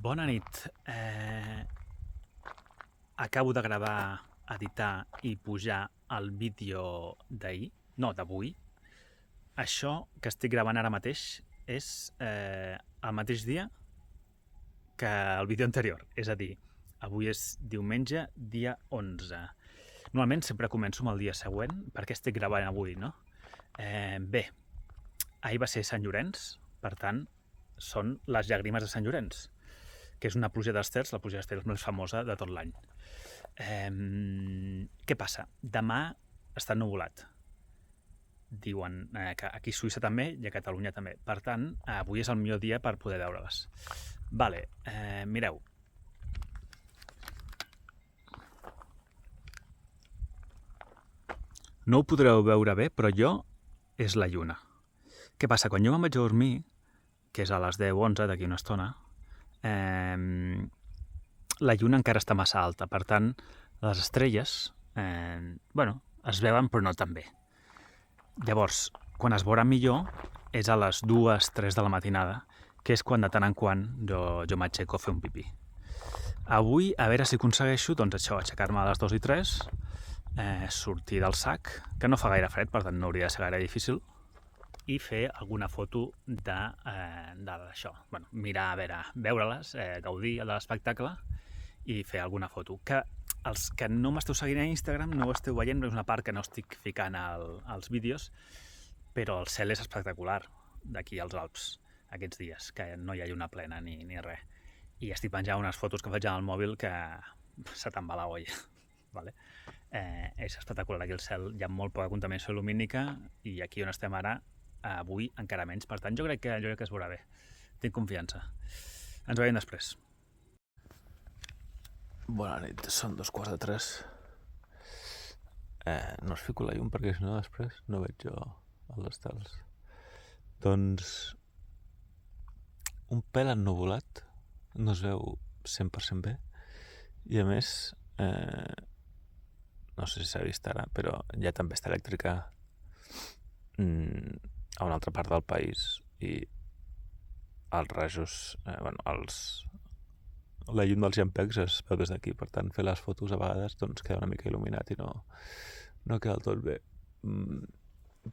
Bona nit. Acabo de gravar, editar i pujar el vídeo d'avui. Això que estic gravant ara mateix és el mateix dia que el vídeo anterior. És a dir, avui és diumenge, dia 11. Normalment sempre començo amb el dia següent, perquè estic gravant avui, no? Bé, ahir va ser Sant Llorenç, per tant, són les llàgrimes de Sant Llorenç, que és una pluja d'estels, la pluja d'estels més famosa de tot l'any. Què passa? Demà està ennuvolat. Diuen que aquí a Suïssa també i a Catalunya també. Per tant, avui és el millor dia per poder veure-les. Vale, mireu. No ho podreu veure bé, però jo és la lluna. Què passa? Quan jo me'n vaig a dormir, que és a les 10:11 d'aquí una estona, la lluna encara està massa alta, per tant, les estrelles, es veuen però no tan bé. Llavors, quan es veurà millor és a les 2-3 de la matinada, que és quan de tant en quant jo m'aixeco a fer un pipí. Avui, a veure si aconsegueixo, doncs això, aixecar-me a les 2 i 3, sortir del sac, que no fa gaire fred, per tant no hauria de ser gaire difícil, i fer alguna foto d'això. Bueno, mirar, a veure-les, gaudir de l'espectacle i fer alguna foto. Que els que no m'esteu seguint a Instagram no ho esteu veient, és una part que no estic ficant als vídeos, però el cel és espectacular d'aquí als Alps aquests dies, que no hi ha lluna plena ni res. I estic penjant unes fotos que faig al mòbil que se te'n va la olla. Vale? És espectacular, aquí al cel hi ha molt poca contaminació lumínica i aquí on estem ara, avui encara menys. Per tant, jo crec que es veurà bé. Tinc confiança. Ens veiem després. Bona nit, són 2:15. No us fico la llum perquè si no després no veig jo els estels. Doncs un pèl ennuvolat, no es veu 100% bé i a més no sé si s'ha vist ara, però hi ha tempesta elèctrica a una altra part del país i els rajos, la llum dels llampecs es veu des d'aquí, per tant fer les fotos a vegades doncs queda una mica il·luminat i no queda del tot bé.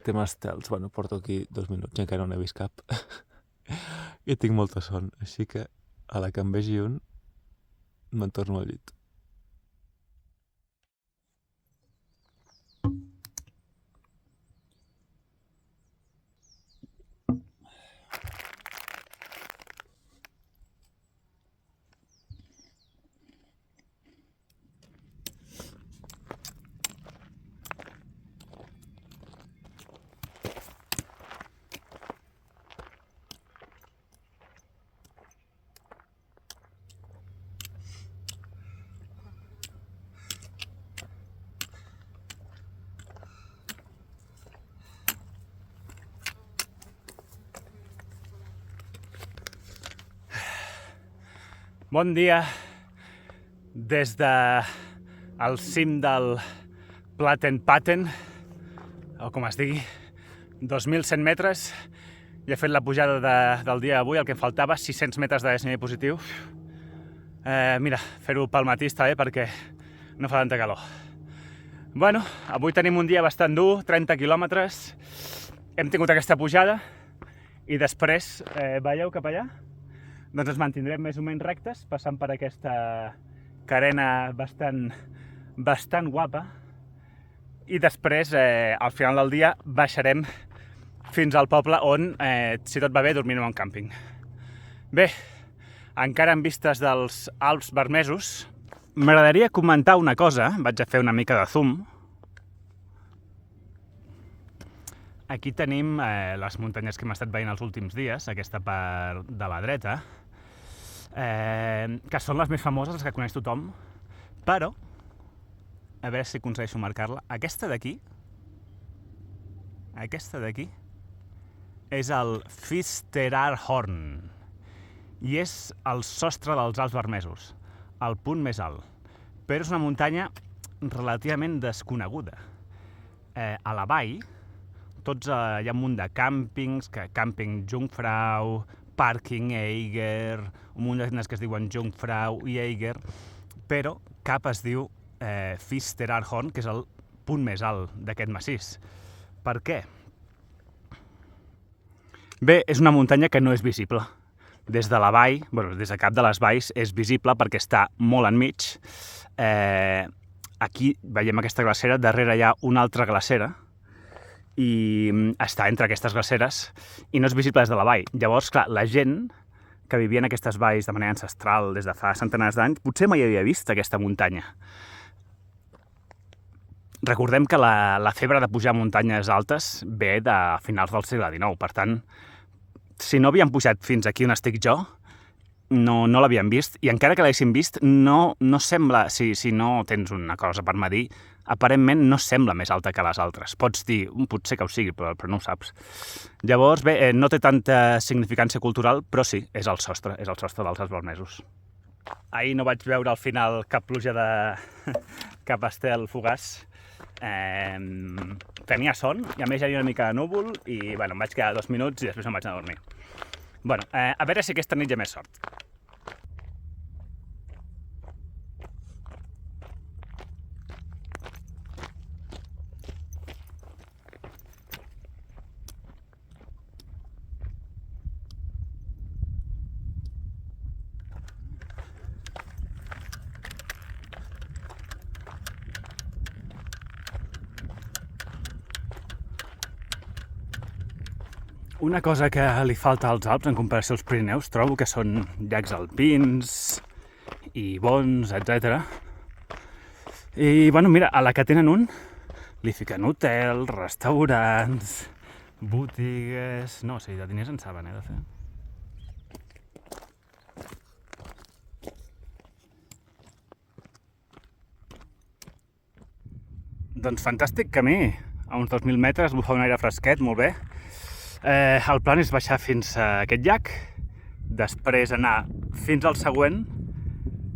Tema estels, porto aquí 2 minuts i encara no n'he vist cap i tinc molta son, així que a la que em vegi un me'n torno al llit. Bon dia des del cim del Platen-Paten, o com es digui, 2.100 metres. Ja he fet la pujada del dia d'avui, el que em faltava, 600 metres de desnivell positiu. Mira, fer-ho pel matí està bé perquè no fa tanta calor. Bueno, avui tenim un dia bastant dur, 30 quilòmetres. Hem tingut aquesta pujada i després, veieu cap allà? Doncs ens mantindrem més o menys rectes, passant per aquesta carena bastant guapa i després, al final del dia, baixarem fins al poble on, si tot va bé, dormirem en càmping. Bé, encara en vistes dels Alps Bermesos, m'agradaria comentar una cosa, vaig a fer una mica de zoom. Aquí tenim les muntanyes que hem estat veient els últims dies, aquesta part de la dreta, que són les més famoses, les que coneix tothom, però, a veure si aconsegueixo marcar-la, aquesta d'aquí, és el Fisterarhorn, i és el sostre dels Alps Bermesos, el punt més alt, però és una muntanya relativament desconeguda. A la vall, hi ha un munt de càmpings, càmping Jungfrau, Parking, Eiger, un munt de que es diuen Jungfrau i Eiger, però cap es diu Fisterarhorn, que és el punt més alt d'aquest massís. Per què? Bé, és una muntanya que no és visible. Des de la vall, des de cap de les valls, és visible perquè està molt enmig. Aquí veiem aquesta glacera, darrere hi ha una altra glacera, i està entre aquestes glaceres, i no és visible des de la vall. Llavors, clar, la gent que vivia en aquestes valls de manera ancestral des de fa centenars d'anys, potser mai havia vist aquesta muntanya. Recordem que la febre de pujar a muntanyes altes ve de finals del segle XIX, per tant, si no havien pujat fins aquí on estic jo, no l'havien vist, i encara que l'haguessin vist, no sembla, si no tens una cosa per medir, aparentment no sembla més alta que les altres. Pots dir, potser que ho sigui, però no ho saps. Llavors, bé, no té tanta significància cultural, però sí, és el sostre dels Alts Balmesos. Ahir no vaig veure al final cap pluja de cap estel fugaç. Tenia son, i a més hi havia una mica de núvol, i em vaig quedar 2 minuts i després em vaig anar a dormir. A veure si aquesta nit hi ha més sort. Una cosa que li falta als Alps en comparació als Pirineus trobo que són llacs alpins i bons, etc. I, mira, a la que tenen un li fiquen hotels, restaurants, botigues... No, de diners en saben, de fer. Doncs fantàstic camí. A uns 2.000 metres, bufa un aire fresquet, molt bé. El plan és baixar fins a aquest llac, després anar fins al següent,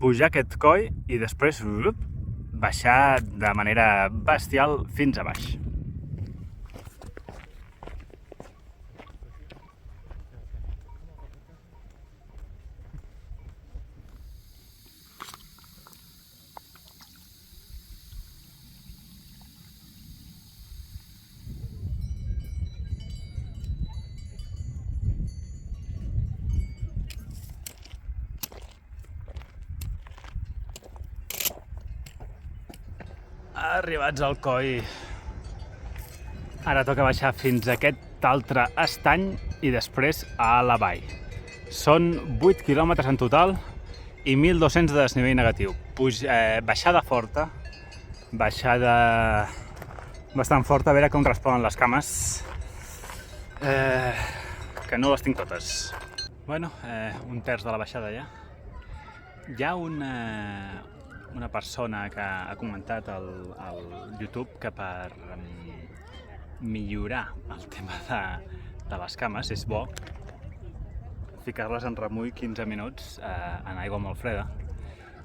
pujar aquest coll i després baixar de manera bestial fins a baix. Arribats al coll, ara toca baixar fins a aquest altre estany i després a la vall. Són 8 quilòmetres en total i 1.200 de desnivell negatiu. Baixada forta, baixada bastant forta, a veure com responen les cames, que no les tinc totes. Un terç de la baixada ja. Hi ha una persona que ha comentat al YouTube que per millorar el tema de les cames és bo ficar-les en remull 15 minuts en aigua molt freda.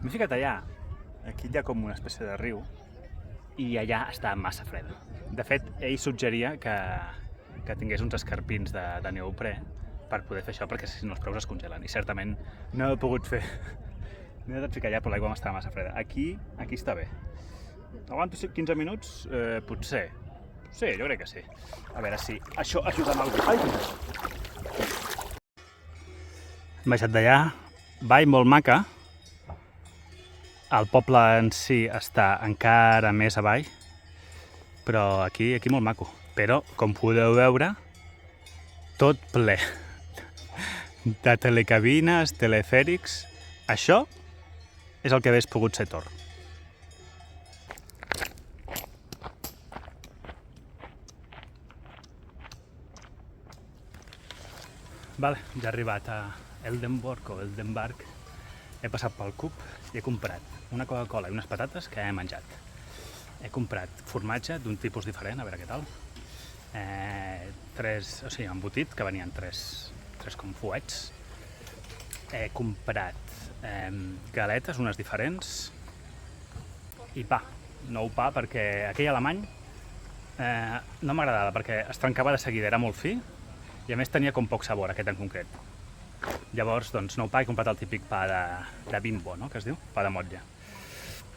M'he ficat allà. Aquí hi ha com una espècie de riu i allà està massa freda. De fet, ell suggeria que tingués uns escarpins de neoprè per poder fer això, perquè si no els peus es congelen. I certament no ho he pogut fer. M'he de ficar allà, però l'aigua m'estava massa freda. Aquí està bé. Aguanto 15 minuts? Potser. Sí, jo crec que sí. A veure si això ajuda amb alguna cosa. Hem baixat d'allà. Vall molt maca. El poble en si està encara més avall. Però aquí molt maco. Però, com podeu veure, tot ple de telecabines, telefèrics. Això és el que hagués pogut ser Tor. Ja he arribat a Eldenborg o Eldenbarg. He passat pel Cup i he comprat una Coca-Cola i unes patates que he menjat. He comprat formatge d'un tipus diferent, a veure què tal. Embotit, que venien tres com fuets. He comprat galetes, unes diferents, i pa. Nou pa, perquè aquell alemany no m'agradava, perquè es trencava de seguida, era molt fi, i a més tenia com poc sabor, aquest en concret. Llavors, doncs, no pa, he comprat el típic pa de Bimbo, no?, que es diu, pa de motlla.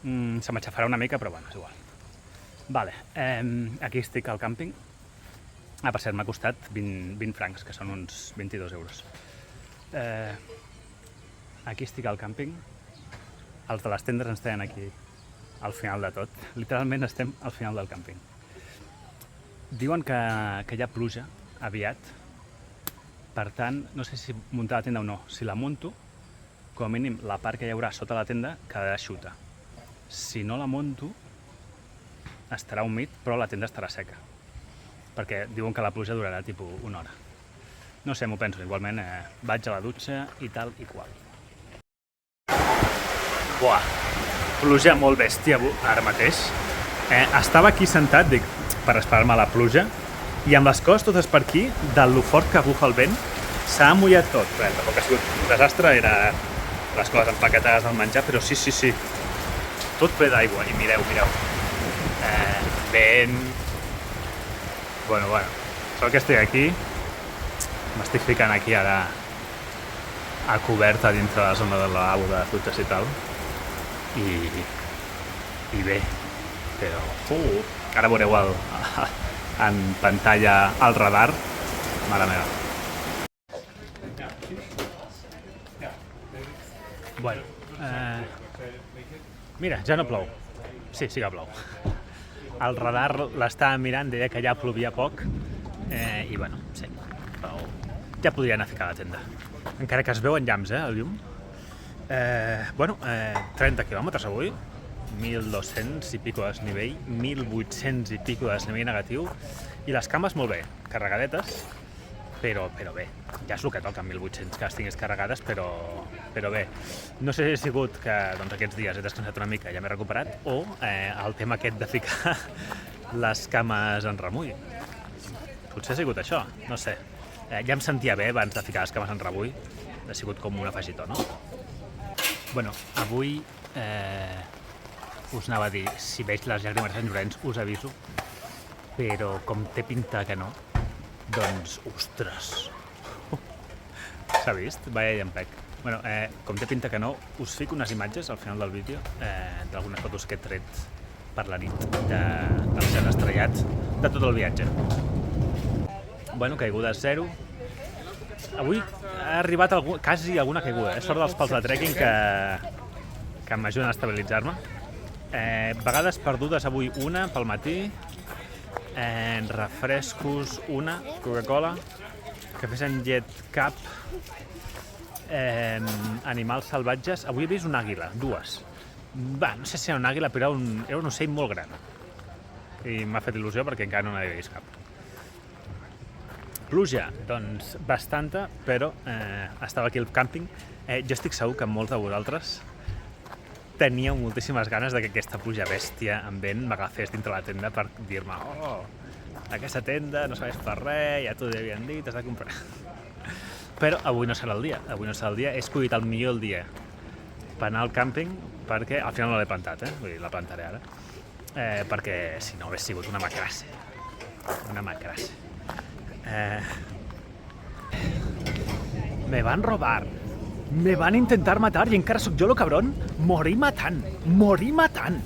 Se m'aixafarà una mica, però bueno, és igual. Vale, aquí estic al càmping. Per cert, m'ha costat 20 francs, que són uns 22 euros. Aquí estic al càmping. Els de les tendes ens tenen aquí al final de tot. Literalment estem al final del càmping. Diuen que hi ha pluja aviat. Per tant, no sé si muntar la tenda o no. Si la munto, com a mínim la part que hi haurà sota la tenda quedarà eixuta. Si no la munto, estarà humit, però la tenda estarà seca. Perquè diuen que la pluja durarà tipus una hora. No sé, m'ho penso. Igualment vaig a la dutxa i tal i qual. Buah, pluja molt bèstia ara mateix. Estava aquí sentat, dic, per esperar-me a la pluja, i amb les coses totes per aquí, de lo fort que bufa el vent, s'ha mullat tot. Tampoc ha sigut un desastre, era les coses empaquetades del menjar, però sí. Tot ple d'aigua, i mireu. Vent... Bueno, sort que estic aquí. M'estic ficant aquí ara a coberta dintre de la zona del lavabo de les dutxes i tal. I bé, però... Ara veureu en pantalla el radar. Mare meva. Bueno, mira, ja no plou. Sí que plou. El radar l'estava mirant, deia que ja plovia poc, i bueno, sí, però ja podria anar a ficar a la tenda. Encara que es veuen llamps, el llum. 30 quilòmetres avui, 1.200 i pico de desnivell, 1.800 i pico de desnivell negatiu, i les cames molt bé, carregadetes, però bé, ja és el que toca, 1.800 que les tinguis carregades, però bé. No sé si ha sigut que aquests dies he descansat una mica i ja m'he recuperat, o el tema aquest de ficar les cames en remull. Potser ha sigut això, no sé. Ja em sentia bé abans de ficar les cames en remull, ha sigut com un afegitó, no? Bueno, avui us anava a dir, si veig les llàgrimes de Sant Llorenç us aviso, però com té pinta que no, doncs, ostres! S'ha vist? Vaya llampec. Bueno, com té pinta que no, us fico unes imatges al final del vídeo d'algunes fotos que he tret per la nit del cel estrellat de tot el viatge. Bueno, caiguda 0. Avui ha arribat quasi alguna caiguda. Sort dels pals de trekking que m'ajuden a estabilitzar-me. Vegades perdudes avui una pel matí. Refrescos una, Coca-Cola, cafès en llet cap, animals salvatges. Avui he vist una àguila, dues. No sé si era una àguila, però era un ocell molt gran. I m'ha fet il·lusió perquè encara no n'havia vist cap. Pluja, doncs bastanta, però estava aquí al càmping. Jo estic segur que molts de vosaltres teníeu moltíssimes ganes que aquesta pluja bèstia amb vent m'agafés dintre la tenda per dir-me aquesta tenda no serveix per res, ja t'ho havien dit, t'has de comprar. Però avui no serà el dia, he escollit el millor dia per anar al càmping, perquè al final no l'he plantat, vull dir, la plantaré ara, perquè si no hauria sigut una macrasse. Me van robar, me van intentar matar i encara sóc jo lo cabrón. Morí matant.